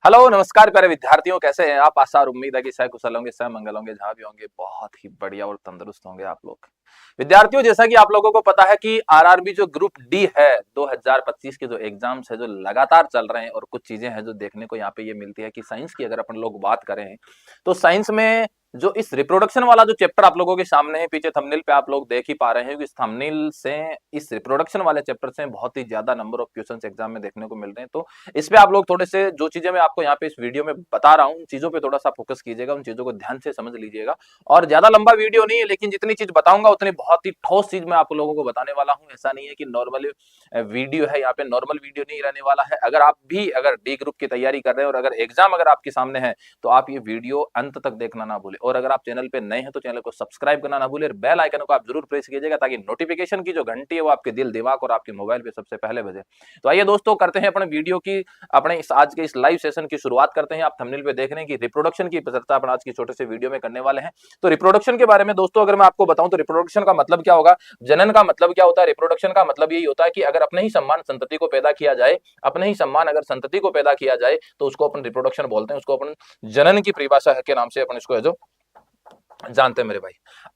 Hello नमस्कार प्यारे विद्यार्थियों, कैसे हैं आप। आशा और उम्मीद है कि सह कुशल होंगे, सह मंगल होंगे, जहां भी होंगे बहुत ही बढ़िया और तंदुरुस्त होंगे आप लोग। विद्यार्थियों, जैसा कि आप लोगों को पता है कि आरआरबी जो ग्रुप डी है 2025 के जो एग्जाम्स है जो लगातार चल रहे हैं, और कुछ चीजें हैं जो देखने को यहाँ पे ये मिलती है कि साइंस की अगर अपन लोग बात करें तो साइंस में जो इस रिप्रोडक्शन वाला जो चैप्टर आप लोगों के सामने है, पीछे थंबनेल पे आप लोग देख ही पा रहे हैं कि इस थंबनेल से इस रिप्रोडक्शन वाले चैप्टर से बहुत ही ज्यादा नंबर ऑफ क्वेश्चंस एग्जाम में देखने को मिल रहे हैं। तो इस पे आप लोग थोड़े से जो चीजें मैं आपको यहाँ पे इस वीडियो में बता रहा हूँ, उन चीजों पे थोड़ा सा फोकस कीजिएगा, उन चीजों को ध्यान से समझ लीजिएगा। और ज्यादा लंबा वीडियो नहीं है, लेकिन जितनी चीज बताऊंगा उतनी बहुत ही ठोस चीज मैं आप लोगों को बताने वाला हूँ। ऐसा नहीं है कि नॉर्मल वीडियो है, यहाँ पे नॉर्मल वीडियो नहीं रहने वाला है। अगर आप भी अगर डी ग्रुप की तैयारी कर रहे हैं और अगर एग्जाम अगर आपके सामने है तो आप ये वीडियो अंत तक देखना ना भूले। और अगर आप चैनल पे नए हैं तो चैनल को सब्सक्राइब करना ना भूले, बेल आइकन को आप जरूर प्रेस कीजिएगा ताकि नोटिफिकेशन की जो घंटी है वो आपके दिल दिमाग और आपके मोबाइल पे सबसे पहले बजे। तो आइए दोस्तों, करते हैं अपने वीडियो की, अपने इस आज के इस लाइव सेशन की शुरुआत करते हैं। आप थंबनेल पे देख रहे हैं कि रिप्रोडक्शन की चर्चा अपन आज की छोटे से वीडियो में करने वाले हैं। तो रिप्रोडक्शन के बारे में दोस्तों अगर मैं आपको बताऊं तो रिप्रोडक्शन का मतलब क्या होगा, जनन का मतलब क्या होता है। रिप्रोडक्शन का मतलब यही होता है कि अगर अपने ही समान संतति को पैदा किया जाए, अपने ही समान अगर संतति को पैदा किया जाए तो उसको अपन रिप्रोडक्शन बोलते हैं, उसको अपन जनन की परिभाषा के नाम से अपन इसको है जो जानते हैं मेरे भाई।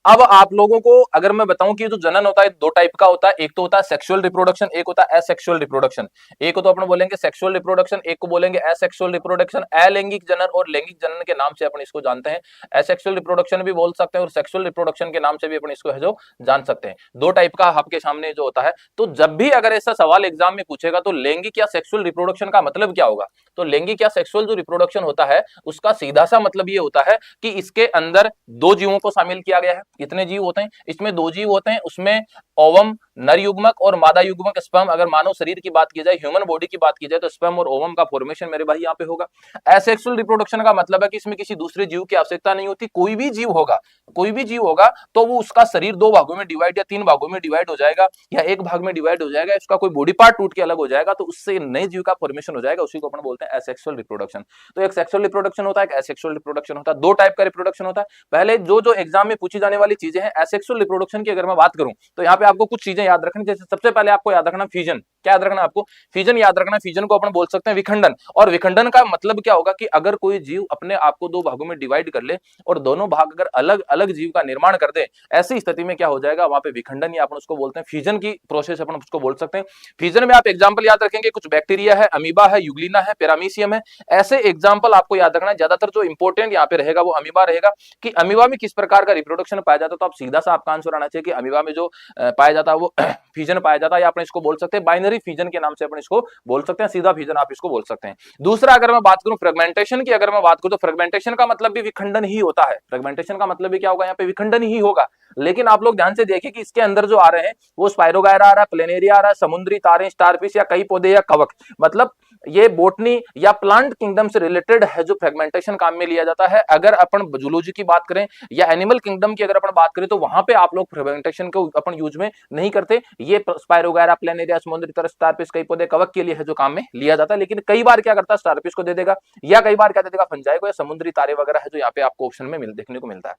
अब आप लोगों को अगर मैं बताऊं कि जो जनन होता है दो टाइप का होता है, एक तो होता है सेक्सुअल रिप्रोडक्शन, एक होता है एसेक्सुअल रिप्रोडक्शन। एक को तो अपन बोलेंगे सेक्सुअल रिप्रोडक्शन, एक को बोलेंगे एसेक्सुअल रिप्रोडक्शन। अलैंगिक जनन और लैंगिक जनन के नाम से अपन इसको जानते हैं। एसेक्सुअल रिप्रोडक्शन भी बोल सकते हैं और सेक्सुअल रिप्रोडक्शन के नाम से भी अपन इसको है जो जान सकते हैं। दो टाइप का आपके सामने जो होता है। तो जब भी अगर ऐसा सवाल एग्जाम में पूछेगा तो लैंगिक या सेक्सुअल रिप्रोडक्शन का मतलब क्या होगा, तो लैंगिक या सेक्सुअल जो रिप्रोडक्शन होता है उसका सीधा सा मतलब ये होता है कि इसके अंदर दो जीवों को शामिल किया गया है। कितने जीव होते हैं इसमें, दो जीव होते हैं। उसमें ओवम नर युग्मक और मादा युग्मक स्पर्म, अगर मानव शरीर की बात की जाए, ह्यूमन बॉडी की बात की जाए तो स्पर्म और ओवम का फॉर्मेशन मेरे भाई यहाँ पे होगा। एसेक्सुअल रिप्रोडक्शन का मतलब है कि इसमें किसी दूसरे जीव की आवश्यकता नहीं होती। कोई भी जीव होगा, कोई भी जीव होगा तो वो उसका शरीर दो भागों में डिवाइड या तीन भागों में डिवाइड हो जाएगा या एक भाग में डिवाइड हो जाएगा, इसका कोई बॉडी पार्ट टूट के अलग हो जाएगा तो उससे नए जीव का फॉर्मेशन हो जाएगा। उसी को अपन बोलते हैं एसेक्सुअल रिप्रोडक्शन। तो एक सेक्सुअल रिप्रोडक्शन होता है, एक एसेक्सुअल रिप्रोडक्शन होता है। दो टाइप का रिप्रोडक्शन होता है। पहले जो जो एग्जाम में पूछी जाने वाली चीजें हैं, एसेक्सुअल रिप्रोडक्शन की अगर मैं बात करूं तो यहाँ पे आपको कुछ चीजें याद रखनी। जैसे सबसे पहले आपको याद रखना फिजन। क्या याद रखना आपको, फिजन याद रखना। फिजन को अपन बोल सकते हैं विखंडन। और विखंडन का मतलब क्या होगा कि अगर कोई जीव अपने आप को दो भागों में डिवाइड कर ले और दोनों भाग अगर अलग अलग जीव का निर्माण कर दे, ऐसी स्थिति में क्या हो जाएगा, वहां पे विखंडन या अपन उसको बोलते हैं फिजन की प्रोसेस अपन उसको बोल सकते हैं। फिजन में आप एग्जाम्पल याद रखेंगे, कुछ बैक्टीरिया है, अमीबा है, यूग्लिना है, पैरामीशियम है, ऐसे एग्जाम्पल आपको याद रखना है। ज्यादातर जो इंपॉर्टेंट यहाँ पे रहेगा वो अमीबा रहेगा कि अमीबा में किस प्रकार का रिप्रोडक्शन पाया जाता है। तो आप सीधा सा आपका आंसर आना चाहिए कि अमीबा में जो पाया जाता है वो फिजन पाया जाता है, या अपन इसको बोल सकते हैं बाइनरी फिजन के नाम से अपन इसको बोल सकते हैं। सीधा फिजन आप इसको बोल सकते हैं। दूसरा अगर मैं बात करूं फ्रेगमेंटेशन की, अगर मैं बात करूं तो फ्रेगमेंटेशन का मतलब भी विखंडन ही होता है। फ्रेगमेंटेशन का मतलब भी क्या होगा, यहाँ पे विखंडन ही होगा। लेकिन आप लोग ध्यान से देखिए कि इसके अंदर जो आ रहे हैं वो स्पाइरोगायरा आ रहा है, प्लेनेरिया आ रहा है, समुद्री तारे, स्टारफिश या कई पौधे या कवक, मतलब ये बोटनी या प्लांट किंगडम से रिलेटेड है जो फ्रेगमेंटेशन काम में लिया जाता है। अगर अपन जूलॉजी की बात करें या एनिमल किंगडम की अगर अपन बात करें तो वहां पे आप लोग फ्रेगमेंटेशन को अपन यूज में नहीं करते। ये स्पाइरोगायरा, प्लेनेरिया, समुद्री तारे, स्टारफिश, कई पौधे, कवक के लिए है जो काम में लिया जाता है। लेकिन कई बार क्या करता है, स्टारफिश को दे देगा या कई बार क्या दे देगा, फंजाई को या समुद्री तारे वगैरह है जो यहाँ पे आपको ऑप्शन में देखने को मिलता है।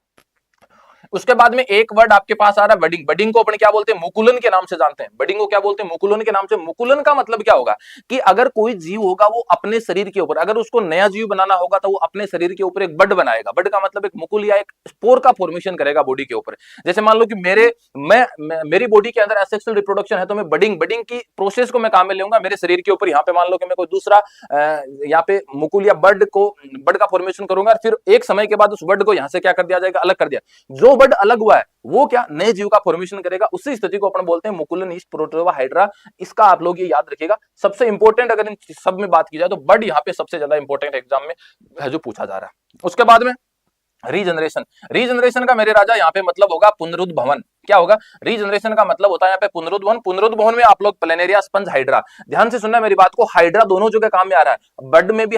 उसके बाद में एक वर्ड आपके पास आ रहा है बडिंग। बडिंग को अपन क्या बोलते हैं, मुकुलन के नाम से जानते हैं। बडिंग को क्या बोलते हैं, मुकुलन के नाम से। मुकुलन का मतलब क्या होगा कि अगर कोई जीव होगा वो अपने शरीर के ऊपर, अगर उसको नया जीव बनाना होगा तो वो अपने शरीर के ऊपर एक बड बनाएगा। बड का मतलब एक मुकुल या एक स्पोर का फॉर्मेशन करेगा बॉडी के ऊपर। जैसे मान लो कि मेरी बॉडी के अंदर एसेक्सुअल रिप्रोडक्शन है तो मैं बडिंग की प्रोसेस को मैं काम में लूंगा मेरे शरीर के ऊपर। यहाँ पे मान लो कि मैं कोई दूसरा यहाँ पे मुकुल या बड का फॉर्मेशन करूंगा और फिर एक समय के बाद उस बड को यहाँ से क्या कर दिया जाएगा, अलग कर दिया। जो बड अलग हुआ है वो क्या नए जीव का फॉर्मेशन करेगा। उसी स्थिति को अपन बोलते हैं मुकुलन ईस्ट प्रोटोजोआ हाइड्रा। इसका आप लोग ये याद रखिएगा। सबसे इंपॉर्टेंट अगर इन सब में बात की जाए तो बड यहाँ पे सबसे ज्यादा इंपॉर्टेंट एग्जाम में है जो पूछा जा रहा है। उसके बाद में रीजनरेशन। रीजनरेशन का मेरे राजा यहाँ पे मतलब होगा पुनरुद्भवन। क्या होगा, रीजनरेशन का मतलब होता है यहाँ पे पुनरुद्भवन। पुनरुद्भवन में आप लोग प्लेनेरिया, स्पंज, हाइड्रा, ध्यान से सुनना मेरी बात को। हाइड्रा दोनों जगह काम में आ रहा है। बड में भी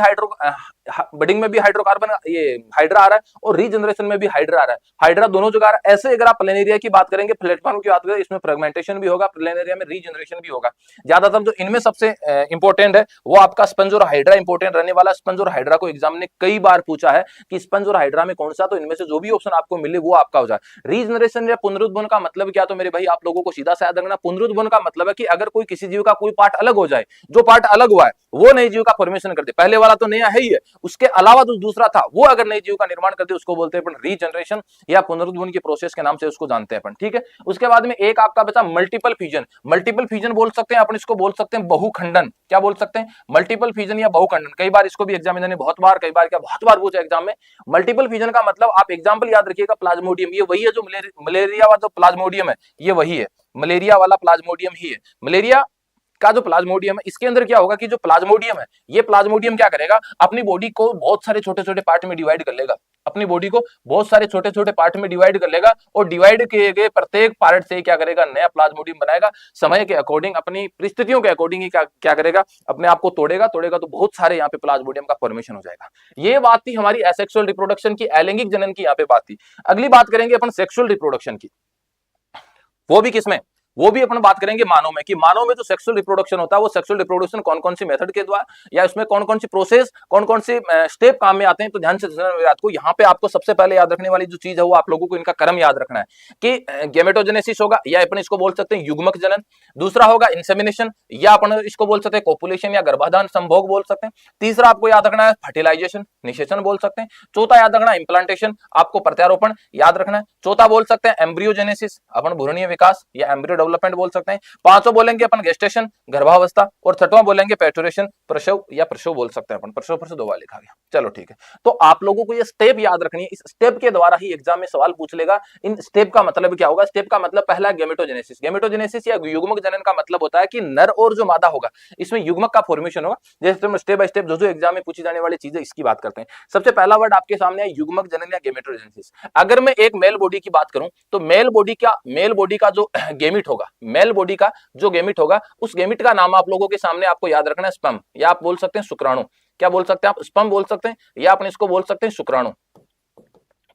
बडिंग में भी हाइड्रोकार्बन, ये हाइड्रा आ रहा है और रीजनरेशन में भी हाइड्रा आ रहा है। हाइड्रा दोनों जगह आ रहा है। ऐसे अगर आप प्लेनेरिया की बात करेंगे, प्लेटफॉर्म की बात करें, इसमें फ्रेगमेंटेशन भी होगा, प्लेनेरिया में रीजनरेशन भी होगा। ज्यादातर जो इनमें सबसे इंपॉर्टेंट है वो आपका स्पंज और हाइड्रा इंपॉर्टेंट रहने वाला। स्पंज और हाइड्रा को एग्जाम ने कई बार पूछा है कि स्पंज और हाइड्रा में कौन सा, तो इनमें से जो भी ऑप्शन आपको मिले वो आपका हो जाए। रीजनरेशन या पुनरुद्भवन का मतलब क्या, तो मेरे भाई आप लोगों को सीधा सा याद रखना, पुनरुत्भवन का मतलब है कि अगर कोई किसी जीव का कोई पार्ट अलग हो जाए, जो पार्ट अलग हुआ है वो नए जीव का फॉर्मेशन कर दे, पहले वाला तो नया है ही है, उसके अलावा जो दूसरा था वो अगर नए जीव का निर्माण कर दे, उसको बोलते हैं अपन रीजनरेशन या पुनरुत्भवन की प्रोसेस के नाम से उसको जानते हैं अपन, ठीक है। उसके बाद में एक आपका बचा मल्टीपल फ्यूजन, मल्टीपल फ्यूजन बोल सकते हैं अपन, इसको बोल सकते हैं बहुखंडन, क्या बोल सकते हैं, मल्टीपल फ्यूजन या बहुखंडन। कई बार इसको भी एग्जामिनर ने बहुत बार, कई बार क्या बहुत बार पूछा एग्जाम में। मल्टीपल फ्यूजन का मतलब आप एग्जाम्पल याद रखिएगा, प्लाज्मोडियम, ये वही है जो मलेरिया वाला जो प्लाज्मोडियम है, ये वही है, मलेरिया वाला प्लाज्मोडियम ही है। मलेरिया का जो प्लाज्मोडियम है, इसके अंदर क्या होगा कि जो प्लाज्मोडियम है, ये प्लाज्मोडियम क्या करेगा, अपनी बॉडी को बहुत सारे छोटे छोटे पार्ट में डिवाइड कर लेगा, अपनी बॉडी को बहुत सारे छोटे छोटे पार्ट में डिवाइड कर लेगा, और डिवाइड किए गए प्रत्येक पार्ट से क्या करेगा, नया प्लाज्मोडियम बनाएगा, समय के अकॉर्डिंग, अपनी परिस्थितियों के अकॉर्डिंग ही क्या करेगा, अपने आप को तोड़ेगा, तो बहुत सारे यहाँ पे प्लाज्मोडियम का फॉर्मेशन हो जाएगा। ये बात थी हमारी एसेक्सुअल रिप्रोडक्शन की, अलैंगिक जनन की यहाँ पे बात थी। अगली बात करेंगे अपन सेक्सुअल रिप्रोडक्शन की, वो भी किसमें, वो भी अपन बात करेंगे मानव में, कि मानव में जो सेक्सुअल रिप्रोडक्शन होता है, वो सेक्सुअल रिप्रोडक्शन कौन कौन सी मेथड के द्वारा, या इसमें कौन कौन सी प्रोसेस, कौन कौन से स्टेप काम में आते हैं। तो ध्यान से रात को यहाँ पे आपको सबसे पहले याद रखने वाली जो चीज है, वो आप लोगों को इनका क्रम याद रखना है कि गेमेटोजेनेसिस होगा, या अपन इसको बोल सकते हैं युग्मक जनन, दूसरा होगा इंसेमिनेशन, या अपन इसको बोल सकते हैं कोपुलेशन या गर्भाधान संभोग बोल सकते हैं, तीसरा आपको याद रखना है फर्टिलाइजेशन, निषेचन बोल सकते हैं, चौथा याद रखना इम्प्लांटेशन, आपको प्रत्यारोपण याद रखना है, चौथा बोल सकते हैं एम्ब्रियोजेनेसिस, अपन भ्रूणीय विकास या एम्ब्रियो डेवलपमेंट बोल सकते हैं, पांचों बोलेंगे अपन गेस्टेशन गर्भावस्था, और छठवां बोलेंगे पैटुरेशन प्रसव या प्रसव बोल सकते हैं अपन, प्रसव दो बार लिखा गया। चलो ठीक है, तो आप लोगों को ये स्टेप याद रखनी है, इस स्टेप के द्वारा ही एग्जाम में सवाल पूछ लेगा। इन स्टेप का मतलब क्या होगा, स्टेप का मतलब पहला गेमेटोजेनेसिस, गेमेटोजेनेसिस या युग्मक जनन का मतलब होता है कि नर और जो मादा होगा, इसमें युग्मक का फॉर्मेशन होगा। जैसे हम स्टेप बाय स्टेप जो एग्जाम में पूछी जाने वाली चीजें, इसकी बात करते हैं। सबसे पहला वर्ड आपके सामने है युग्मक जनन या गेमेटोजेनेसिस। अगर मैं एक मेल बॉडी की बात करूं, तो मेल बॉडी का जो गेमिट होगा, मेल बॉडी का जो गेमिट होगा, उस गेमिट का नाम आप लोगों के सामने आपको याद रखना है स्पर्म, या आप बोल सकते हैं शुक्राणु। क्या बोल सकते हैं आप, स्पर्म बोल सकते हैं, या अपन इसको बोल सकते हैं शुक्राणु।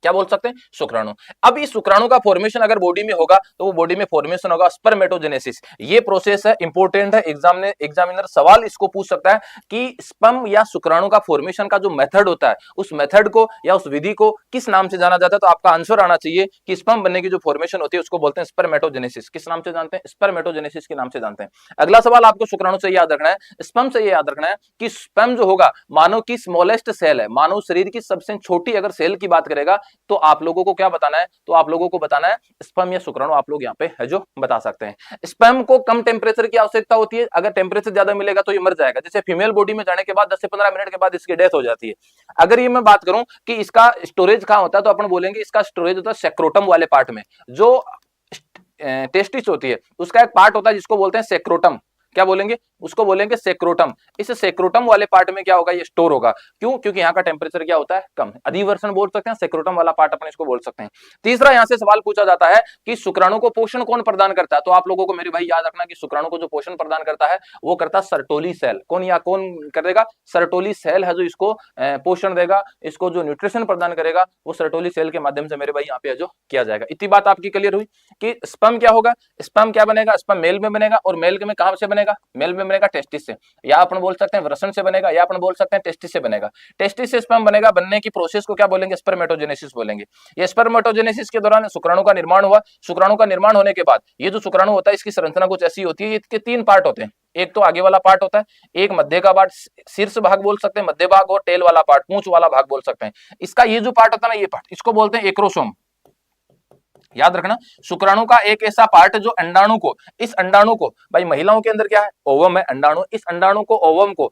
क्या बोल सकते हैं, शुक्राणु। अब इस शुक्राणु का फॉर्मेशन अगर बॉडी में होगा, तो वो बॉडी में फॉर्मेशन होगा स्पर्मेटोजेनेसिस। ये प्रोसेस है, इंपॉर्टेंट है, एग्जामिनर सवाल इसको पूछ सकता है कि स्पर्म या शुक्राणु का फॉर्मेशन का जो मेथड होता है, उस मेथड को या उस विधि को किस नाम से जाना जाता है। तो आपका आंसर आना चाहिए कि स्पर्म बनने की जो फॉर्मेशन होती है, उसको बोलते हैं स्पर्मेटोजेनेसिस। किस नाम से जानते हैं, स्पर्मेटोजेनेसिस के नाम से जानते हैं। अगला सवाल आपको शुक्राणु से याद रखना है, स्पर्म से याद रखना है कि स्पर्म जो होगा मानव की स्मॉलेस्ट सेल है, मानव शरीर की सबसे छोटी अगर सेल की बात करेगा, तो आप लोगों को क्या बताना है, तो आप लोगों को बताना है स्पर्म या शुक्राणु, आप लोग यहाँ पे है जो बता सकते हैं। स्पर्म को कम टेम्परेचर की आवश्यकता होती है, अगर टेम्परेचर ज्यादा मिलेगा तो ये मर जाएगा। जैसे फीमेल बॉडी में जाने के बाद 10 से 15 मिनट के बाद इसकी डेथ हो जाती है। अगर ये मैं बात करूं कि इसका स्टोरेज कहां होता है, तो अपन बोलेंगे इसका स्टोरेज होता है सेक्रोटम वाले पार्ट में। जो टेस्टिस होती है, उसका एक पार्ट होता है जिसको बोलते हैं सेक्रोटम। क्या बोलेंगे, उसको बोलेंगे सेक्रोटम। इस सेक्रोटम वाले पार्ट में क्या होगा, ये स्टोर होगा। क्यों, क्योंकि यहाँ का टेम्परेचर क्या होता है, कम। अधिवर्षण बोल सकते हैं, सेक्रोटम वाला पार्ट अपन इसको बोल सकते हैं। तीसरा यहाँ से सवाल पूछा जाता है कि शुक्राणु को पोषण कौन प्रदान करता है। तो आप लोगों को मेरे भाई याद रखना कि शुक्राणु को जो पोषण प्रदान करता है, वो करता है सर्टोली सेल। कौन करेगा, सर्टोली सेल है जो इसको पोषण देगा, इसको जो न्यूट्रिशन प्रदान करेगा, वो सर्टोली सेल के माध्यम से मेरे भाई यहाँ पे जो किया जाएगा। इतनी बात आपकी क्लियर हुई कि स्पर्म क्या होगा, स्पर्म क्या बनेगा, स्पर्म मेल में बनेगा, और मेल में कहां से बनेगा, मेल में बनेगा टेस्टिस से, या अपन बोल सकते हैं वृषण से बनेगा, या अपन बोल सकते हैं टेस्टिस से बनेगा। टेस्टिस से स्पर्म बनेगा, बनने की प्रोसेस को क्या बोलेंगे, स्पर्मेटोजेनेसिस बोलेंगे। ये स्पर्मेटोजेनेसिस के दौरान शुक्राणु का निर्माण हुआ। शुक्राणु का निर्माण होने के बाद ये जो शुक्राणु होता है, इसकी संरचना कुछ ऐसी होती है। इसके 3 पार्ट होते हैं, एक तो आगे वाला पार्ट होता है, एक मध्य का पार्ट, शीर्ष भाग बोल सकते हैं, मध्य भाग, और टेल वाला पार्ट, पूंछ वाला भाग बोल सकते हैं। इसका ये जो पार्ट होता है ना, ये पार्ट, इसको बोलते हैं एक्रोसोम। याद रखना, शुक्राणु का एक ऐसा पार्ट जो अंडाणु को, इस अंडाणु को, भाई महिलाओं के अंदर क्या है, ओवम है, अंडाणु, इस अंडाणु को, ओवम को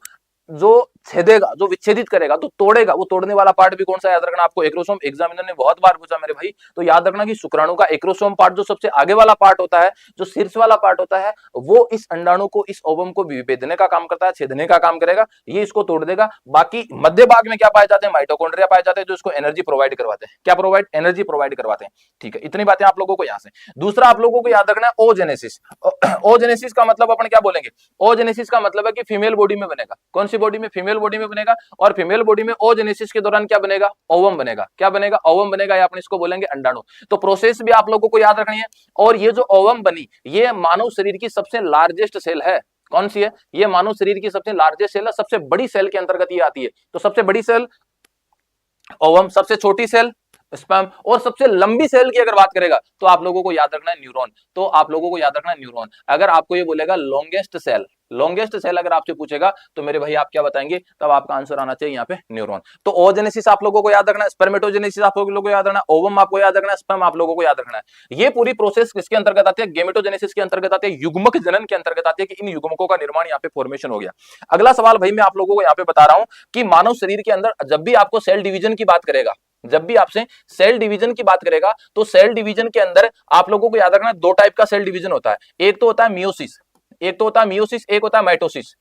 जो छेदेगा, जो विच्छेदित करेगा, तो तोड़ेगा, वो तोड़ने वाला पार्ट भी कौन सा, याद रखना आपको, एक्रोसोम। एग्जामिनर ने बहुत बार पूछा मेरे भाई, तो याद रखना कि शुक्राणु का एक्रोसोम पार्ट जो सबसे आगे वाला पार्ट होता है, जो शीर्ष वाला पार्ट होता है, वो इस अंडाणु को, इस ओवम को विभेदने का काम करता है, छेदने का काम करेगा, ये इसको तोड़ देगा। बाकी मध्य भाग में क्या पाए जाते हैं, माइटोकॉन्ड्रिया पाए जाते हैं, जो इसको एनर्जी प्रोवाइड करवाते हैं। क्या प्रोवाइड, एनर्जी प्रोवाइड करवाते हैं। ठीक है, इतनी बातें आप लोगों को यहाँ से। दूसरा आप लोगों को याद रखना है ओजेनेसिस। ओजेनेसिस का मतलब अपन क्या बोलेंगे, ओजेनेसिस का मतलब है कि फीमेल बॉडी में बनेगा। कौन सी बॉडी में, फीमेल बॉडी में बनेगा, और फीमेल बॉडी में ओजेनेसिस के दौरान क्या बनेगा, ओवम बनेगा। क्या बनेगा, ओवम बनेगा, या अपन इसको बोलेंगे अंडाणु। तो प्रोसेस भी आप लोगों को याद रखनी है। और ये जो ओवम बनी, ये मानव शरीर की सबसे लार्जेस्ट सेल है। कौन सी है, ये मानव शरीर की सबसे लार्जेस्ट सेल है, सबसे बड़ी सेल के अंतर्गत ये आती है। तो सबसे बड़ी सेल ओवम, सबसे छोटी सेल स्पर्म। और सबसे लंबी सेल की अगर बात करेगा तो आप लोगों को याद रखना है न्यूरॉन। तो आप लोगों को याद रखना है न्यूरॉन। अगर आपको ये बोलेगा लॉन्गेस्ट सेल अगर आपसे पूछेगा तो मेरे भाई आप क्या बताएंगे, तब आपका आंसर आना चाहिए यहाँ पे न्यूरॉन। तो ओजेनेसिस आप लोगों को याद रखना है, स्पर्मेटोजेनेसिस आप लोगों को याद रखना है, ओवम आपको याद रखना है, स्पर्म आप लोगों को याद रखना है। ये पूरी प्रोसेस किसके अंतर्गत आती है, गेमेटोजेनेसिस के अंतर्गत आती है, युग्मक जनन के अंतर्गत आती है कि इन युग्मकों का निर्माण यहाँ पे फॉर्मेशन हो गया। अगला सवाल भाई मैं आप लोगों को यहाँ पे बता रहा हूं कि मानव शरीर के अंदर जब भी आपको सेल डिवीजन की बात करेगा, जब भी आपसे सेल डिवीजन की बात करेगा तो सेल डिवीजन के अंदर आप लोगों को याद रखना दो टाइप का सेल डिवीजन होता है। एक तो होता है मियोसिस, एक होता है माइटोसिस।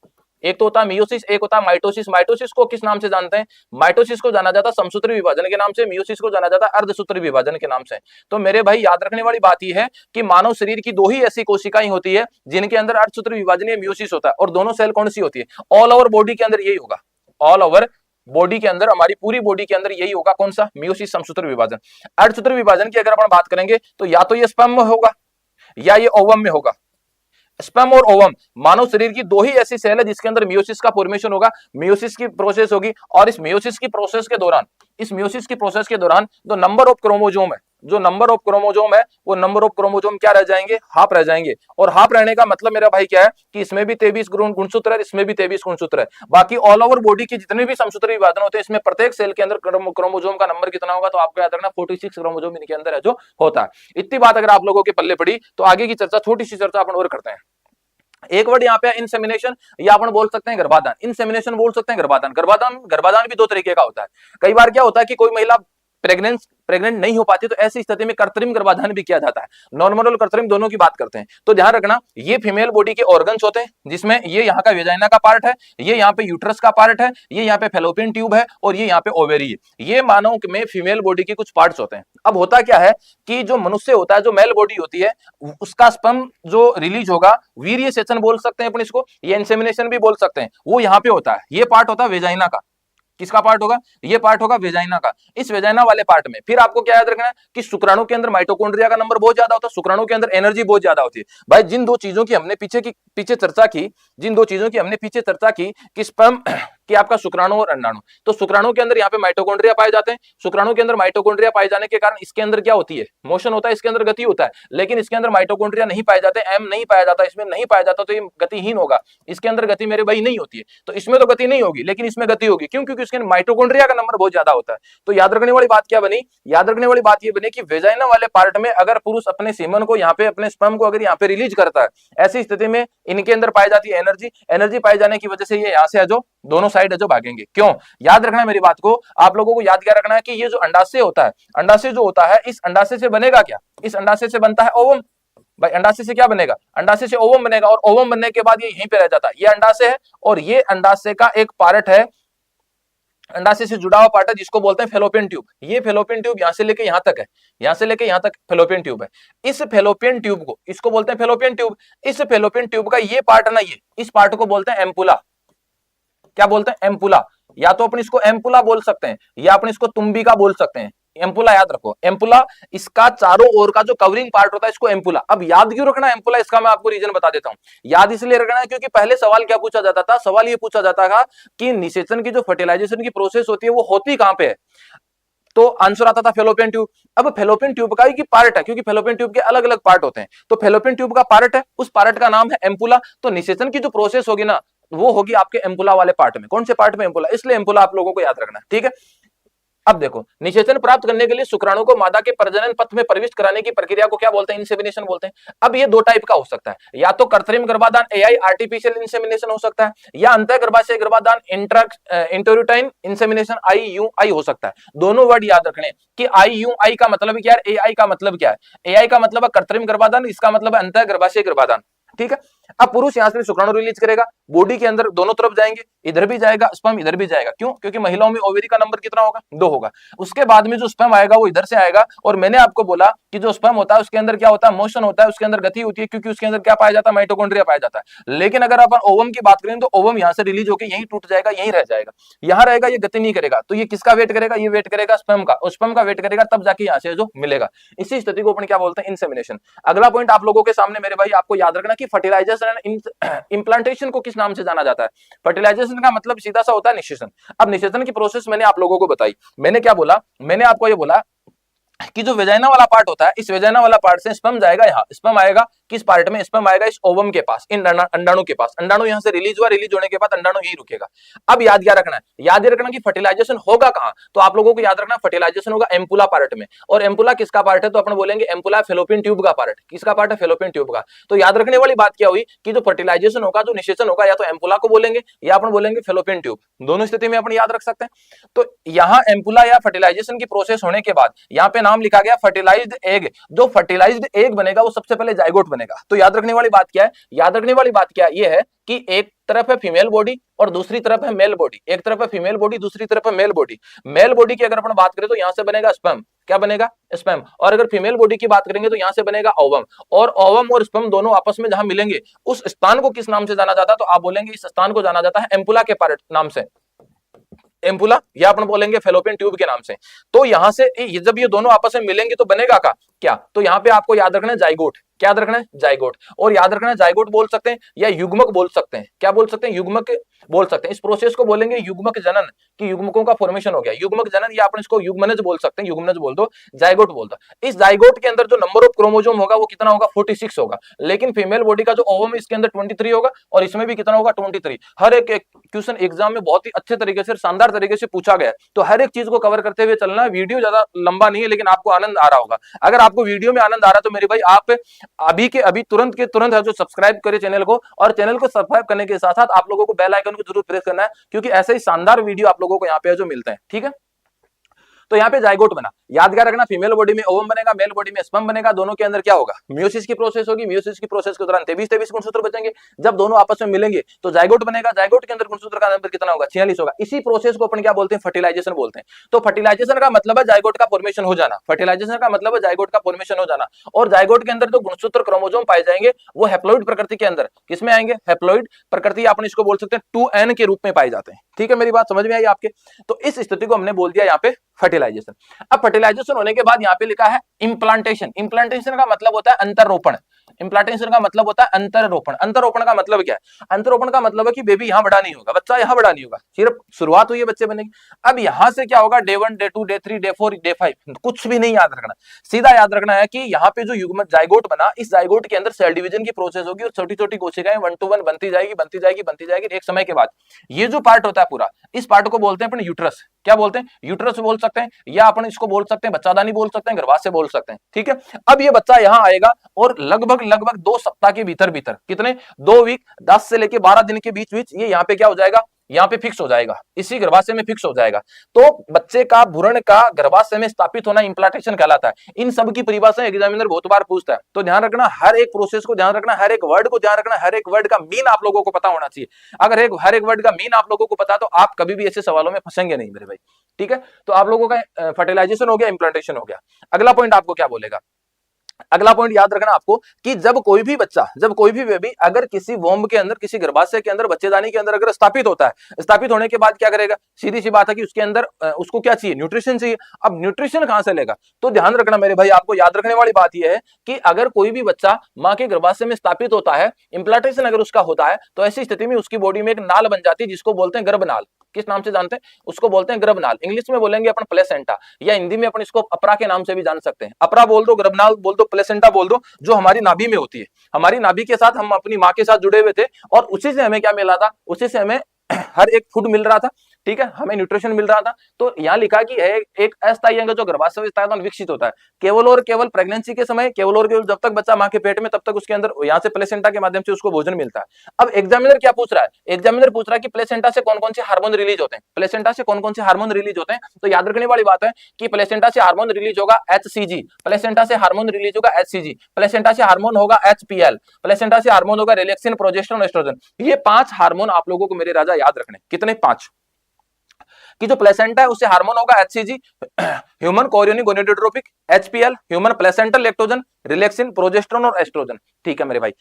एक तो होता है मियोसिस, एक होता है माइटोसिस। माइटोसिस को किस नाम से जानते हैं, माइटोसिस को जाना जाता है समसूत्री विभाजन के नाम से, मियोसिस को जाना जाता है अर्धसूत्री विभाजन के नाम से। तो मेरे भाई याद रखने वाली बात यह है कि मानव शरीर की दो ही ऐसी कोशिकाएं होती है जिनके अंदर अर्धसूत्री विभाजन या मियोसिस होता है, और दोनों सेल कौन सी होती है, ऑल ओवर बॉडी के अंदर यही होगा, ऑल ओवर बॉडी के अंदर, हमारी पूरी बॉडी के अंदर यही होगा, कौन सा, मियोसिस समसूत्र विभाजन। अर्धसूत्र विभाजन की अगर अपन बात करेंगे तो या तो ये स्पर्म में होगा या ये ओवम में होगा। स्पर्म और ओवम मानव शरीर की दो ही ऐसी सेल है जिसके अंदर मियोसिस का फॉर्मेशन होगा, मियोसिस की प्रोसेस होगी। और इस मियोसिस की प्रोसेस के दौरान, इस मियोसिस की प्रोसेस के दौरान जो नंबर ऑफ क्रोमोजोम है, जो नंबर ऑफ क्रोमोजोम है वो नंबर ऑफ क्रोमोजोम क्या रह जाएंगे, हाफ रह जाएंगे। और हाफ रहने का मतलब मेरा भाई क्या है कि इसमें भी 23 गुणसूत्र है, इसमें भी 23 गुणसूत्र है। बाकी ऑल ओवर बॉडी के जितने भी समसूत्री विभाजन होते हैं इसमें प्रत्येक सेल के अंदर क्रोमोजोम का नंबर कितना होगा, तो आपको याद रखना 46 क्रोमोजोम इनके अंदर है जो होता है। इतनी बात अगर आप लोगों के पल्ले पड़ी तो आगे की चर्चा, छोटी सी चर्चा अपन और करते हैं। एक वर्ड यहाँ पे इंसेमिनेशन, या अपन बोल सकते हैं गर्भाधान। इंसेमिनेशन बोल सकते हैं गर्भाधान। गर्भाधान भी दो तरीके का होता है। कई बार क्या होता है कि कोई महिला प्रेग्नेंट नहीं हो पाती, तो ऐसी स्थिति में कृत्रिम गर्भाधान भी किया जाता है। नॉर्मल और कृत्रिम दोनों की बात करते हैं। तो ध्यान रखना ये फीमेल बॉडी के ऑर्गन्स होते हैं जिसमें ये यहाँ का वेजाइना का पार्ट है, ये यहाँ पे यूट्रस का पार्ट है, ये यहाँ पे फेलोपियन ट्यूब है, और ये यहाँ पे ओवेरी है। ये मानव में फीमेल बॉडी के कुछ पार्ट्स होते हैं। अब होता क्या है कि जो मनुष्य होता है, जो मेल बॉडी होती है, उसका स्पर्म जो रिलीज होगा, वीर्य सेचन बोल सकते हैं अपन इसको, ये इंसेमिनेशन भी बोल सकते हैं, वो यहाँ पे होता है। ये पार्ट होता है वेजाइना का। किसका पार्ट होगा, ये पार्ट होगा वेजाइना का। इस वेजाइना वाले पार्ट में फिर आपको क्या याद रखना है कि शुक्राणु के अंदर माइटोकॉन्ड्रिया का नंबर बहुत ज्यादा होता है, शुक्राणु के अंदर एनर्जी बहुत ज्यादा होती है। भाई जिन दो चीजों की हमने पीछे चर्चा की, जिन दो चीजों की हमने पीछे चर्चा की कि स्पर्म कि आपका शुक्राणु और अंडाणु, तो शुक्राणु के अंदर यहाँ पे माइटोकॉन्ड्रिया पाए जाते हैं। शुक्राणु के अंदर माइटोकॉन्ड्रिया पाए जाने के कारण इसके अंदर क्या होती है, मोशन होता है, इसके अंदर गति होता है। लेकिन इसके अंदर माइटोकॉन्ड्रिया नहीं पाए जाते, एम नहीं पाया जाता, इसमें नहीं पाया जाता, तो ये गतिहीन होगा। इसके अंदर गति मेरे भाई नहीं होती है। तो इसमें तो गति नहीं होगी, लेकिन इसमें गति होगी। क्यों? क्योंकि इसके माइटोकॉन्ड्रिया का नंबर बहुत ज्यादा होता है। तो याद रखने वाली बात क्या बनी, याद रखने वाली बात ये बनी कि वेजाइना वाले पार्ट में अगर पुरुष अपने सीमन को यहाँ पे, अपने स्पर्म को अगर यहाँ पे रिलीज करता है, ऐसी स्थिति में इनके अंदर पाई जाती है एनर्जी पाई जाने की वजह से ये यहाँ से जो दोनों साइड है जो भागेंगे। क्यों? याद रखना है मेरी बात को, आप लोगों को याद क्या रखना है कि ये जो अंडाशय होता है, अंडाशय जो होता है, इस अंडाशय से बनेगा क्या, इस अंडाशय से बनता है ओवम। भाई अंडाशय से क्या बनेगा, अंडाशय से ओवम बनेगा, और ओवम बनने के बाद ये यहीं पे रह जाता है। ये अंडाशय है और ये अंडाशय का एक पार्ट है, अंडाशय से जुड़ा हुआ पार्ट है जिसको बोलते हैं फेलोपियन ट्यूब। ये फेलोपियन ट्यूब यहां से लेके यहां तक है, यहां से लेके यहां तक फेलोपियन ट्यूब है। इस फेलोपियन ट्यूब को, इसको बोलते हैं फेलोपियन ट्यूब। इस फेलोपियन ट्यूब का ये पार्ट ना, ये इस पार्ट को बोलते हैं एम्पुला। क्या बोलते हैं, एम्पुला। या तो अपन इसको एम्पुला बोल सकते हैं या अपन इसको तुम्बिका बोल सकते हैं। एम्पुला याद रखो, एम्पुला, इसका चारों ओर का जो कवरिंग पार्ट होता है इसको एम्पुला। अब याद क्यों रखना है एम्पुला, इसका मैं आपको रीजन बता देता हूं। याद इसलिए रखना है क्योंकि पहले सवाल क्या पूछा जाता था, सवाल ये पूछा जाता था कि निषेचन की जो फर्टिलाइजेशन की प्रोसेस होती है वो होती कहां पे है, तो आंसर आता था फेलोपियन ट्यूब। अब फेलोपियन ट्यूब का ही पार्ट है, क्योंकि फेलोपियन ट्यूब के अलग अलग पार्ट होते हैं, तो फेलोपियन ट्यूब का पार्ट है, उस पार्ट का नाम है एम्पुला। तो निषेचन की जो प्रोसेस होगी ना, वो होगी आपके एम्पुला वाले पार्ट में। कौन से पार्ट में, एम्पुला। इसलिए एम्पुला आप लोगों को याद रखना है, ठीक है। अब देखो, निषेचन प्राप्त करने के लिए शुक्राणु को मादा के प्रजनन पथ में प्रविष्ट कराने की प्रक्रिया को क्या बोलते हैं, इंसेमिनेशन बोलते हैं। अब ये दो टाइप का हो सकता है, या तो कृत्रिम गर्भाधान एआई आर्टिफिशियल इंसेमिनेशन हो सकता है, या अंतः गर्भाशय गर्भाधान इंटरयूटाइन इंसेमिनेशन आईयूआई हो सकता है। दोनों वर्ड याद रखने कि आईयूआई का मतलब क्या है, एआई का मतलब क्या है। एआई का मतलब है कृत्रिम गर्भाधान, इसका मतलब है अंतः गर्भाशय गर्भाधान, ठीक है। अब पुरुष यहां से शुक्राणु रिलीज करेगा, बॉडी के अंदर दोनों तरफ जाएंगे, इधर भी जाएगा स्पर्म, इधर भी जाएगा। क्यों? क्योंकि महिलाओं में ओवेरी का नंबर कितना होगा, 2 होगा। उसके बाद में जो स्पर्म आएगा वो इधर से आएगा, और मैंने आपको बोला कि जो स्पर्म होता है उसके अंदर क्या होता है, मोशन होता है, उसके अंदर गति होती है, क्योंकि उसके अंदर क्या पाया जाता है, माइटोकॉन्ड्रिया पाया जाता है। लेकिन अगर अपन ओवम की बात करें तो ओवम यहां से रिलीज होकर यहीं टूट जाएगा, यहीं रह जाएगा, यहां रहेगा, ये गति नहीं करेगा। तो ये किसका वेट करेगा, ये वेट करेगा स्पर्म का, और स्पर्म का वेट करेगा, तब जाके यहां से जो मिलेगा। इसी स्थिति को अपन क्या बोलते हैं, इंसेमिनेशन। अगला पॉइंट आप लोगों के सामने मेरे भाई, आपको याद रखना कि फर्टिलाइजेशन एंड इंप्लांटेशन को किस नाम से जाना जाता है। फर्टिलाइजेशन का मतलब सीधा सा होता है निषेचन। अब निषेचन की प्रोसेस मैंने आप लोगों को बताई, मैंने क्या बोला, मैंने आपको ये बोला कि जो वेजाइना वाला पार्ट होता है, इस वेजाइना वाला पार्ट से स्पर्म जाएगा यहाँ, स्पर्म आएगा किस पार्ट में, स्पर्म आएगा इस ओवम के पास, इन अंडाणु के पास, अंडाणु यहाँ से रिलीज हुआ, रिलीज होने के बाद अंडाणु यही रुकेगा। अब याद क्या रखना है, याद ये रखना कि फर्टिलाइजेशन होगा कहाँ, तो आप लोगों को याद रखना फर्टिलाइजेशन होगा एम्पुला पार्ट में। और एम्पुला किसका पार्ट है, तो अपन बोलेंगे एम्पुला फेलोपियन ट्यूब का पार्ट, किसका पार्ट है, फेलोपियन ट्यूब का। तो याद रखने वाली बात क्या हुई कि जो फर्टिलाइजेशन होगा, जो निषेचन होगा, या तो एम्पुला को बोलेंगे या अपन बोलेंगे फेलोपियन ट्यूब, दोनों स्थिति में अपन याद रख सकते हैं। तो यहाँ एम्पुला या फर्टिलाइजेशन की प्रोसेस होने के बाद यहाँ पे नाम लिखा गया फर्टिलाइज्ड एग, जो फर्टिलाइज्ड एग बनेगा वो सबसे पहले जाइगोट बनेगा। तो याद रखने वाली बात क्या है, याद रखने वाली बात क्या ये है कि एक तरफ है फीमेल बॉडी और दूसरी तरफ है मेल बॉडी, एक तरफ है फीमेल बॉडी, दूसरी तरफ है मेल बॉडी। मेल बॉडी की अगर अपन बात करें तो यहां से बनेगा स्पर्म, क्या बनेगा, स्पर्म। और अगर फीमेल बॉडी की बात करेंगे तो यहां से बनेगा ओवम, और ओवम और स्पर्म दोनों आपस में जहां मिलेंगे उस स्थान को किस नाम से जाना जाता है, तो आप बोलेंगे इस स्थान को जाना जाता है एम्पुला के पार्ट नाम से, एम्पुला, या अपन बोलेंगे फेलोपियन ट्यूब के नाम से। तो यहां से जब ये दोनों आपस में मिलेंगे तो बनेगा क्या, तो यहाँ पे आपको याद रखना है जाइगोट, क्या याद रखना है, जाइगोट। और याद रखना है जाइगोट बोल सकते हैं या युग्मक बोल सकते हैं, क्या बोल सकते हैं, युग्मक बोल सकते हैं। इस प्रोसेस को बोलेंगे युग्मक जनन, कि युग्मकों का फॉर्मेशन हो गया, युग्मक जनन, या अपन इसको युग्मनज बोल सकते हैं, युग्मनज बोल दो, जाइगोट बोल दो। इस जाइगोट के अंदर जो नंबर ऑफ क्रोमोसोम होगा वो कितना होगा, 46 होगा। लेकिन फीमेल बॉडी का जो ओवम इसके अंदर 23 होगा, और इसमें भी कितना होगा, 23। हर एक क्वेश्चन एग्जाम में बहुत ही अच्छे तरीके से, शानदार तरीके से पूछा गया है, तो हर एक चीज को कवर करते हुए चलना है। वीडियो ज्यादा लंबा नहीं है लेकिन आपको आनंद आ रहा होगा। अगर आपको वीडियो में आनंद आ रहा है तो मेरे भाई आप अभी के अभी तुरंत के तुरंत है जो सब्सक्राइब करें चैनल को, और चैनल को सब्सक्राइब करने के साथ साथ आप लोगों को बेल आइकन को जरूर प्रेस करना है, क्योंकि ऐसे ही शानदार वीडियो आप लोगों को यहाँ पे जो मिलते हैं, ठीक है। तो यहाँ पे जाइगोट बना, याद क्या रखना, फीमेल बॉडी में ओवम बनेगा, मेल बॉडी में स्पर्म बनेगा, दोनों के अंदर क्या होगा, मियोसिस की प्रोसेस होगी। मियोसिस की प्रोसेस के दौरान 23 गुणसूत्र बचेंगे, जब दोनों आपस में मिलेंगे तो जाइगोट बनेगा। जाइगोट के अंदर गुणसूत्र का नंबर कितना होगा, 46 होगा। इसी प्रोसेस को अपन क्या बोलते हैं, फर्टिलाइजेशन बोलते हैं। तो फर्टिलाइजेशन का मतलब है जाइगोट का फॉर्मेशन हो जाना, फर्टिलाइजेशन का मतलब है जाइगोट का फॉर्मेशन हो जाना। और जाइगोट के अंदर जो गुणसूत्र क्रोमोसोम पाए जाएंगे वो हैप्लॉइड प्रकृति के अंदर किसमें आएंगे, हैप्लॉइड प्रकृति, अपन इसको बोल सकते हैं 2n के रूप में पाए जाते हैं, ठीक है। मेरी बात समझ में आई आपके। तो इस स्थिति को हमने बोल दिया यहाँ पे फर्टिलाइजेशन। अब फर्टिलाइजेशन होने के बाद यहाँ पे लिखा है इम्प्लांटेशन। इम्प्लांटेशन का मतलब होता है अंतररोपण। इम्प्लांटेशन का मतलब होता है अंतररोपण। अंतररोपण का मतलब क्या है, अंतररोपण का मतलब है कि बेबी यहाँ बड़ा नहीं होगा, बच्चा यहाँ बड़ा नहीं होगा, सिर्फ शुरुआत हुई है, बच्चे बनेंगे। अब यहाँ से क्या होगा, day 1 day 2 day 3 day 4 day 5 कुछ भी नहीं याद रखना, सीधा याद रखना है कि यहाँ पे जो युग्म जाइगोट बना, इस जाइगोट के अंदर सेल डिवीजन की प्रोसेस होगी और छोटी छोटी कोशिकाएं 1 to 1 बनती जाएगी, बनती जाएगी, बनती जाएगी। एक समय के बाद ये जो पार्ट होता है पूरा, इस पार्ट को बोलते हैं अपन यूट्रस। क्या बोलते हैं, यूट्रस बोल सकते हैं, या अपन इसको बोल सकते हैं बच्चादानी बोल सकते हैं, गर्भाशय बोल सकते हैं, ठीक है। अब ये बच्चा यहाँ आएगा और लगभग 2 सप्ताह के भीतर भीतर, कितने, 2 वीक 10 से लेके 12 दिन के बीच बीच ये यहाँ पे क्या हो जाएगा, यहाँ पे फिक्स हो जाएगा, इसी गर्भाशय में फिक्स हो जाएगा। तो बच्चे का भ्रूण का गर्भाशय में स्थापित होना इम्प्लांटेशन कहलाता है। इन सब की परिभाषा एग्जामिनर बहुत बार पूछता है, तो ध्यान रखना, हर एक प्रोसेस को ध्यान रखना, हर एक वर्ड को ध्यान रखना, हर एक वर्ड का मीन आप लोगों को पता होना चाहिए। अगर हर एक वर्ड का मीन आप लोगों को पता तो आप कभी भी ऐसे सवालों में फंसेंगे नहीं मेरे भाई, ठीक है। तो आप लोगों का फर्टिलाइजेशन हो गया, इम्प्लांटेशन हो गया। अगला पॉइंट आपको क्या बोलेगा, अगला पॉइंट याद रखना आपको कि जब कोई भी बच्चा, जब कोई भी बेबी अगर किसी वोम्ब के अंदर, किसी गर्भाशय के अंदर, बच्चेदानी के अंदर अगर स्थापित होता है, स्थापित होने के बाद क्या करेगा, सीधी सी बात है कि उसके अंदर उसको क्या चाहिए, न्यूट्रिशन चाहिए। अब न्यूट्रिशन कहां से लेगा, तो ध्यान रखना मेरे भाई, आपको याद रखने वाली बात यह है कि अगर कोई भी बच्चा मां के गर्भाशय में स्थापित होता है, इम्प्लांटेशन अगर उसका होता है, तो ऐसी स्थिति में उसकी बॉडी में एक नाल बन जाती है जिसको बोलते हैं गर्भनाल। किस नाम से जानते हैं, उसको बोलते हैं गर्भनाल। इंग्लिश में बोलेंगे अपन प्लेसेंटा, या हिंदी में अपन इसको अपरा के नाम से भी जान सकते हैं। अपरा बोल दो, गर्भनाल बोल दो, प्लेसेंटा बोल दो, जो हमारी नाभि में होती है। हमारी नाभि के साथ हम अपनी माँ के साथ जुड़े हुए थे और उसी से हमें क्या मिला था, उसी से हमें हर एक फूड मिल रहा था, ठीक है, हमें न्यूट्रिशन मिल रहा था। तो यहाँ लिखा कि एक अस्थायी अंग जो गर्भाशय में विकसित होता है केवल और केवल प्रेगनेंसी के समय, केवल और केवल जब तक बच्चा मां के पेट में, तब तक उसके अंदर यहाँ से प्लेसेंटा के माध्यम से उसको भोजन मिलता है। अब एग्जामिनर क्या पूछ रहा है, एग्जामिनर पूछ रहा है कि प्लेसेंटा से कौन कौन से हार्मोन रिलीज होते हैं, प्लेसेंटा से कौन कौन से हार्मोन रिलीज होते हैं। तो याद रखने वाली बात है कि प्लेसेंटा से हार्मोन रिलीज होगा HCG, प्लेसेंटा से हार्मोन रिलीज होगा HCG, प्लेसेंटा से हार्मोन होगा HPL, प्लेसेंटा से हार्मोन होगा रिलैक्सिन, प्रोजेस्टेरोन, एस्ट्रोजन। ये 5 हार्मोन आप लोगों को मेरे राजा याद रखने, कितने, 5, कि जो प्लेसेंटा है उससे हार्मोन होगा HCG, human chorionic gonadotropic, HPL, human placental lactogen, relaxin, progesterone और एस्ट्रोजन, ठीक है मेरे भाई।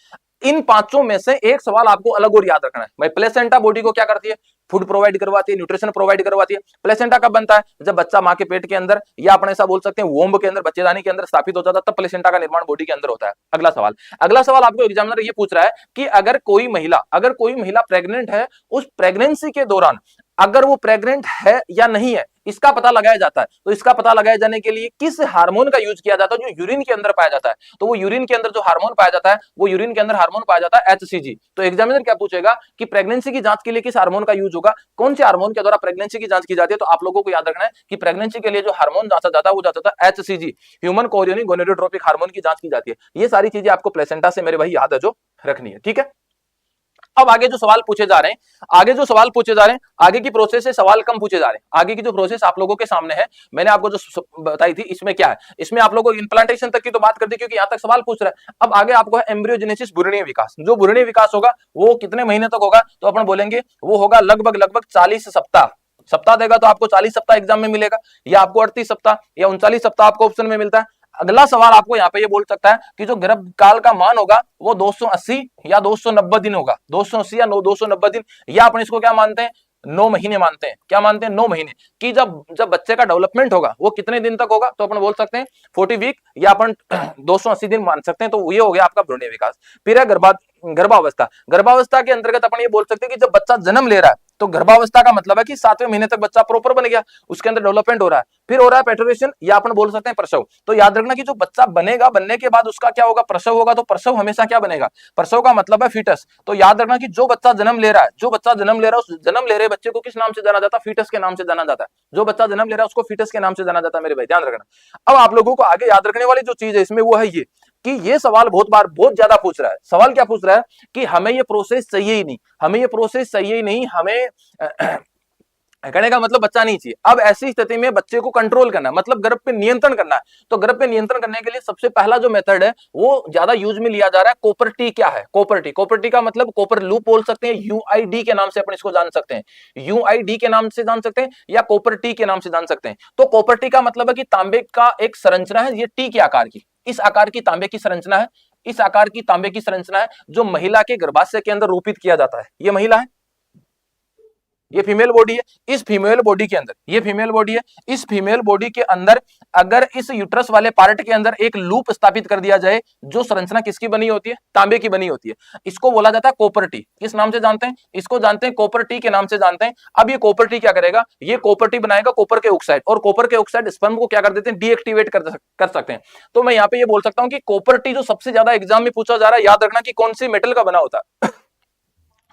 इन 5 में से एक सवाल आपको अलग और याद रखना है भाई। प्लेसेंटा बॉडी को क्या करती है, फूड प्रोवाइड करवाती है, न्यूट्रिशन प्रोवाइड करवाती है। प्लेसेंटा कब बनता है, जब बच्चा मां के पेट के अंदर, या अपने ऐसा बोल सकते हैं वोम्ब के अंदर, बच्चेदानी के अंदर स्थापित हो जाता है, तब प्लेसेंटा का निर्माण बॉडी के अंदर होता है। अगला सवाल आपको एग्जामिनर ये पूछ रहा है कि अगर कोई महिला प्रेग्नेंट है, उस प्रेगनेंसी के दौरान अगर वो प्रेग्नेंट है या नहीं है इसका पता लगाया जाता है। तो इसका पता लगाए जाने के लिए किस हार्मोन का यूज किया जाता है, जो यूरिन के अंदर पाया जाता है। तो वो यूरिन के अंदर जो हार्मोन पाया जाता है, वो यूरिन के अंदर हार्मोन पाया जाता है HCG। तो एग्जामिनर क्या पूछेगा कि प्रेगनेंसी की जांच के लिए किस हार्मोन का यूज होगा, कौन से हार्मोन के द्वारा प्रेगनेंसी की जांच की जाती है। तो आप लोगों को याद रखना है कि प्रेगनेंसी के लिए जो हार्मोन जांचा जाता है वो जाता है HCG, human chorionic gonadotropic hormone की जांच की जाती है। ये सारी चीजें आपको प्लेसेंटा से मेरे भाई याद है जो रखनी है, ठीक है। अब आगे जो सवाल पूछे जा रहे हैं, आगे की प्रोसेस से सवाल कम पूछे जा रहे हैं। आगे की जो प्रोसेस आप लोगों के सामने है, मैंने आपको जो बताई थी, इसमें क्या है, इसमें आप लोगों को इम्प्लांटेशन तक की तो बात कर दी क्योंकि यहां तक सवाल पूछ रहा है। अब आगे आपको है एम्ब्रियोजेनेसिस, भ्रूणीय विकास। जो भ्रूणीय विकास होगा वो कितने महीने तक होगा, तो अपन बोलेंगे वो होगा लगभग 40 सप्ताह देगा। तो आपको 40 सप्ताह एग्जाम में मिलेगा, या आपको 38 सप्ताह या 39 सप्ताह आपको ऑप्शन में मिलता है। अगला सवाल आपको यहाँ पे ये बोल सकता है कि जो गर्भकाल का मान होगा वो 280 या 290 दिन होगा, 280 या 290 दिन, या अपन इसको क्या मानते हैं, 9 महीने मानते हैं। क्या मानते हैं, 9 महीने की जब बच्चे का डेवलपमेंट होगा वो कितने दिन तक होगा, तो अपन बोल सकते हैं 40 वीक, या अपन 280 दिन मान सकते हैं। तो ये हो गया आपका भ्रूणीय विकास। फिर है गर्भावस्था के अंतर्गत अपन ये बोल सकते हैं कि जब बच्चा जन्म ले रहा है, तो गर्भावस्था का मतलब है कि 7वें महीने तक बच्चा प्रॉपर बन गया, उसके अंदर डेवलपमेंट हो रहा है। फिर हो रहा है पेटुरेशन, या अपन बोल सकते हैं प्रसव। तो याद रखना कि जो बच्चा बनेगा, बनने के बाद उसका क्या होगा, प्रसव होगा। तो प्रसव हमेशा क्या बनेगा, प्रसव का मतलब है फीटस। तो याद रखना कि जो बच्चा जन्म ले रहा है, उस जन्म ले रहे बच्चे को किस नाम से जाना जाता है, फीटस के नाम से जाना जाता है। जो बच्चा जन्म ले रहा है उसको फीटस के नाम से जाना जाता है, मेरे भाई ध्यान रखना। अब आप लोगों को आगे याद रखने वाली जो चीज है इसमें वो है ये कि ये सवाल बहुत ज्यादा पूछ रहा है। सवाल क्या पूछ रहा है कि हमें ये प्रोसेस चाहिए ही नहीं, हमें कहने का मतलब बच्चा नहीं चाहिए। अब ऐसी स्थिति में बच्चे को कंट्रोल करना, मतलब गर्भ पे नियंत्रण करना है। तो गर्भ पे नियंत्रण करने के लिए सबसे पहला जो मेथड है वो ज्यादा यूज में लिया जा रहा है, कॉपर टी। क्या है कॉपर टी का मतलब कॉपर लूप बोल सकते हैं, यूआईडी के नाम से अपन इसको जान सकते हैं, यूआईडी के नाम से जान सकते हैं, या कॉपर टी के नाम से जान सकते हैं। तो कॉपर टी का मतलब है कि तांबे का एक संरचना है, ये टी के आकार की, इस आकार की तांबे की संरचना है, इस आकार की तांबे की संरचना है जो महिला के गर्भाशय के अंदर रोपित किया जाता है। ये महिला है, ये फीमेल बॉडी है। इस फीमेल बॉडी के अंदर, ये फीमेल बॉडी है, इस फीमेल बॉडी के अंदर अगर इस यूट्रस वाले पार्ट के अंदर एक लूप स्थापित कर दिया जाए, जो संरचना किसकी बनी होती है, तांबे की बनी होती है, इसको बोला जाता है कॉपर टी। किस नाम से जानते हैं, इसको जानते हैं कॉपर टी के नाम से जानते हैं। अब ये कॉपर टी क्या करेगा, ये कॉपर टी बनाएगा कॉपर के ऑक्साइड, और कॉपर के ऑक्साइड स्पर्म को क्या कर देते हैं, डीएक्टिवेट कर सकते हैं। तो मैं यहाँ पे ये बोल सकता हूं कि कॉपर टी जो सबसे ज्यादा एग्जाम में पूछा जा रहा है, याद रखना कि कौन सी मेटल का बना होता है।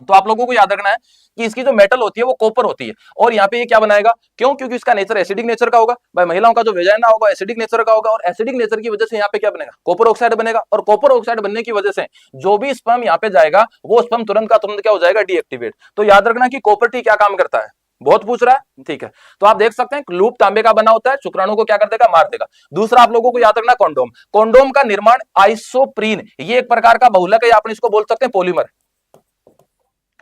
तो आप लोगों को याद रखना है कि इसकी जो मेटल होती है वो कॉपर होती है। और यहाँ पे ये क्या बनाएगा, क्यों, क्योंकि इसका नेचर एसिडिक नेचर का होगा। भाई महिलाओं का जो वेजाइना होगा एसिडिक नेचर का होगा, और एसिडिक नेचर की वजह से यहाँ पे क्या बनेगा, कॉपर ऑक्साइड बनेगा। और कॉपर ऑक्साइड बनने की वजह से जो भी स्पर्म यहाँ पे जाएगा वो स्पर्म तुरंत का तुरंत क्या हो जाएगा, डीएक्टिवेट। तो याद रखना कि कॉपर टी क्या काम करता है, बहुत पूछ रहा है, ठीक है। तो आप देख सकते हैं लूप तांबे का बना होता है, शुक्राणु को क्या कर देगा, मार देगा। दूसरा आप लोगों को याद रखना कॉन्डोम का निर्माण आइसोप्रीन, ये एक प्रकार का बहुलक है, या अपन इसको बोल सकते हैं पॉलीमर।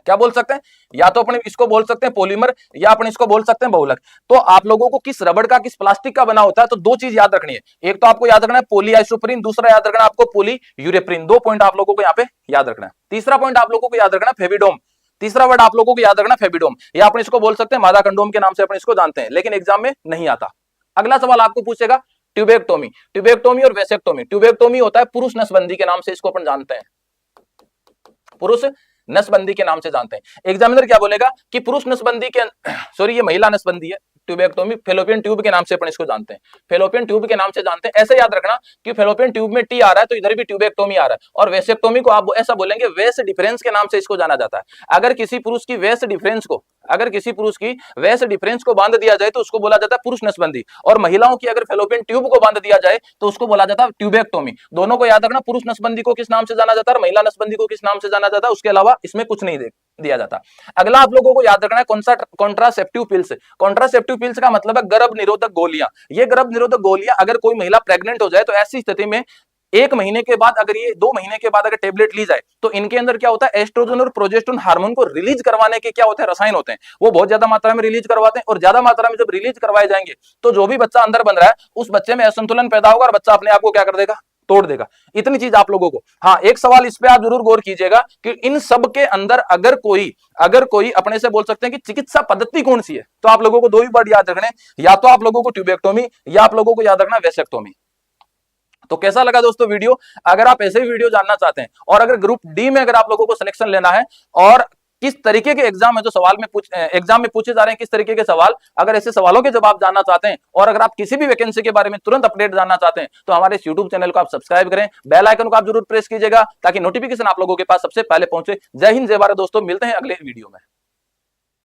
क्या बोल सकते हैं, या तो अपने इसको बोल सकते हैं पॉलीमर, या अपन इसको बोल सकते हैं बहुलक। तो आप लोगों को किस रबड़ का किस प्लास्टिक का बना होता है, तो दो चीज याद रखनी है। एक तो आपको याद रखना है पॉलीआइसोप्रीन, दूसरा याद रखना आपको पॉलीयूरेप्रीन। 2 पॉइंट आप लोगों को यहाँ पे याद रखना है। तीसरा पॉइंट आप लोगों को याद रखना फेविडोम, तीसरा वर्ड आप लोगों को याद रखना फेविडोम, या अपन इसको बोल सकते हैं मादा कंडोम के नाम से अपन इसको जानते हैं, लेकिन एग्जाम में नहीं आता। अगला सवाल आपको पूछेगा ट्यूबेक्टोमी और वेसेक्टोमी। ट्यूबेक्टोमी होता है पुरुष नसबंदी के नाम से इसको अपन जानते हैं, पुरुष नसबंदी के नाम से जानते हैं। एग्जामिनर क्या बोलेगा कि पुरुष नसबंदी के सॉरी ये महिला नसबंदी है, ट्यूबेक्टोमी फेलोपियन ट्यूब के नाम से अपन इसको जानते हैं, फेलोपियन ट्यूब के नाम से जानते हैं। ऐसे याद रखना कि फेलोपियन ट्यूब में टी आ रहा है तो इधर भी ट्यूबेक्टोमी आ रहा है। और वेसेक्टोमी को आप ऐसा बोलेंगे वेस्ट डिफरेंस के नाम से इसको जाना जाता है। अगर किसी पुरुष की वेस्ट डिफरेंस को बांध दिया जाए तो उसको बोला जाता है पुरुष नसबंदी, और महिलाओं की अगर फेलोपियन ट्यूब को बांध दिया जाए तो उसको बोला जाता है ट्यूबेक्टोमी। दोनों को याद रखना, पुरुष नसबंदी को किस नाम से जाना जाता है और महिला नसबंदी को किस नाम से जाना जाता है, उसके अलावा इसमें कुछ नहीं दिया जाता। अगला आप लोगों को याद रखना है कौन सा, कॉन्ट्रासेप्टिव पिल्स। कॉन्ट्रासेप्टिव पिल्स का मतलब है गर्भ निरोधक गोलियां। ये गर्भ निरोधक गोलियां अगर कोई महिला प्रेग्नेंट हो जाए तो ऐसी स्थिति में 1 महीने के बाद, अगर ये 2 महीने के बाद अगर टेबलेट ली जाए तो इनके अंदर क्या होता है, एस्ट्रोजन और प्रोजेस्टेरोन हार्मोन को रिलीज करवाने के क्या होते हैं, रसायन होते हैं। वो बहुत ज्यादा मात्रा में रिलीज करवाते हैं, और ज्यादा मात्रा में जब रिलीज करवाए जाएंगे तो जो भी बच्चा अंदर बन रहा है उस बच्चे में असंतुलन पैदा होगा और बच्चा अपने आप को क्या कर देगा, तोड़ देगा। इतनी चीज आप लोगों को, हाँ एक सवाल इस पे आप जरूर गौर कीजिएगा कि इन सब के अंदर अगर कोई अपने से बोल सकते हैं कि चिकित्सा पद्धति कौन सी है, तो आप लोगों को 2 ही वर्ड याद रखने, या तो आप लोगों को ट्यूबेक्टोमी या आप लोगों को याद रखना वेसेक्टोमी। तो कैसा लगा दोस्तों वीडियो? अगर आप ऐसे ही वीडियो जानना चाहते हैं और अगर ग्रुप डी में अगर आप लोगों को सिलेक्शन लेना है और किस तरीके के एग्जाम है जो एग्जाम में पूछे जा रहे हैं, किस तरीके के सवाल। अगर ऐसे सवालों के जवाब जानना चाहते हैं और अगर आप किसी भी वैकेंसी के बारे में तुरंत अपडेट जानना चाहते हैं तो हमारे इस यूट्यूब चैनल को आप सब्सक्राइब करें, बेल आइकन को आप जरूर प्रेस कीजिएगा ताकि नोटिफिकेशन आप लोगों के पास सबसे पहले पहुंचे। जय हिंद, जय भारत दोस्तों, मिलते हैं अगले वीडियो में।